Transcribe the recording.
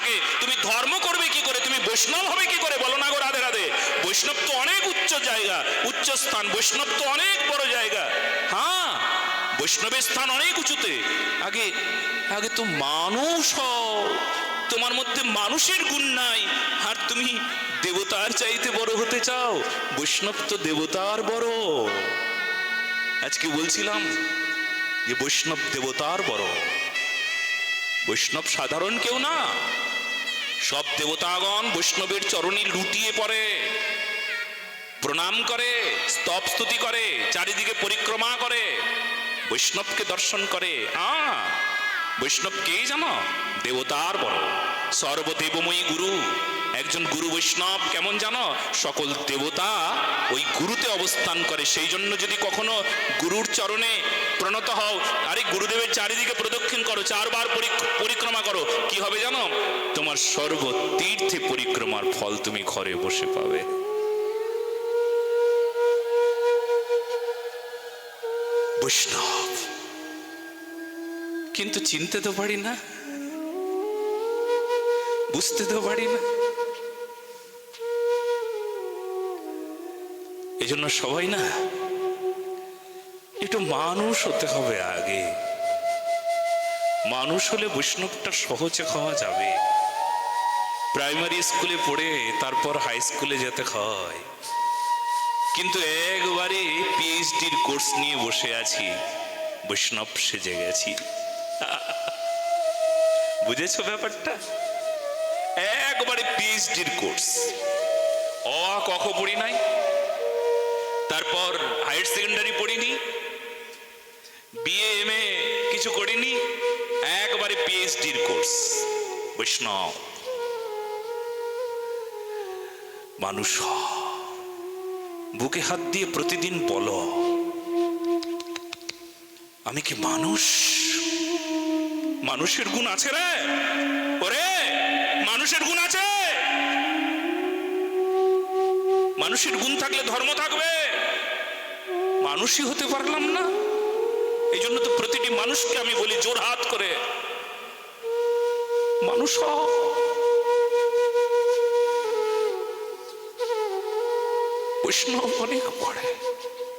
থাকে তুমি ধর্ম করবে কি করে, তুমি বৈষ্ণব হবে কি করে? বলো না গো রাধে রাধে। বৈষ্ণব তো অনেক উচ্চ জায়গা, উচ্চ স্থান, বৈষ্ণব তো অনেক বড় জায়গা। হ্যাঁ, বৈষ্ণবের স্থান অনেক উঁচুতে। আগে আগে তো মানুষ হও, তোমার মধ্যে মানুষের গুণ নাই, আর তুমি দেবতার চাইতে বড় হতে চাও। বৈষ্ণব তো দেবতার বড়। আজকে বলছিলাম যে বৈষ্ণব দেবতার বড়। বৈষ্ণব সাধারণ কেউ না, সব দেবতাগণ বৈষ্ণবের চরণে লুটিয়ে পড়ে, প্রণাম করে, স্তব স্তুতি করে, চারিদিকে পরিক্রমা করে, বৈষ্ণবকে দর্শন করে। বৈষ্ণব কে জানো? দেবতার বড়, সর্বদেবময়ী গুরু। একজন গুরু বৈষ্ণব কেমন জানো? সকল দেবতা ওই গুরুতে অবস্থান করে। সেই জন্য যদি কখনো গুরুর চরণে প্রণত হও, আরে গুরুদেবের চারিদিকে প্রদক্ষিণ করো, 4 বার পরিক্রমা করো, কি হবে জানো? তোমার সর্বতীর্থে পরিক্রমার ফল তুমি ঘরে বসে পাবে। বৈষ্ণব কিন্তু চিনতে তো পারি না, বুঝতে তো পারি না। এই জন্য সবাই না একটু মানুষ হতে হবে আগে। মানুষ হলে বৈষ্ণবটা সহজে খাওয়া যাবে। প্রাইমারি স্কুলে পড়ে তারপর হাই স্কুলে যেতে হয়, কিন্তু একবারে পিএইচডির কোর্স নিয়ে বসে আছি, বৈষ্ণব সেজে গেছি। বুঝেছো ব্যাপারটা? একবারে পিএইচডির কোর্স, অ আ ক খ পড়ি নাই, তারপর হায়ার সেকেন্ডারি পড়িনি, বিএ এমএ কিছু করিনি, একবারে পিএইচডির কোর্স। বৈষ্ণব মানুষ। বুকে হাত দিয়ে প্রতিদিন বলো, আমি কি মানুষ? মানুষের গুণ আছে রে, ওরে মানুষের গুণ আছে। মানুষের গুণ থাকলে ধর্ম থাকবে। মানুষই হতে পারলাম না, এই জন্য তো প্রতিটি মানুষকে আমি বলি জোর হাত করে, মানুষ হও। বৈষ্ণব অনেক পড়ে।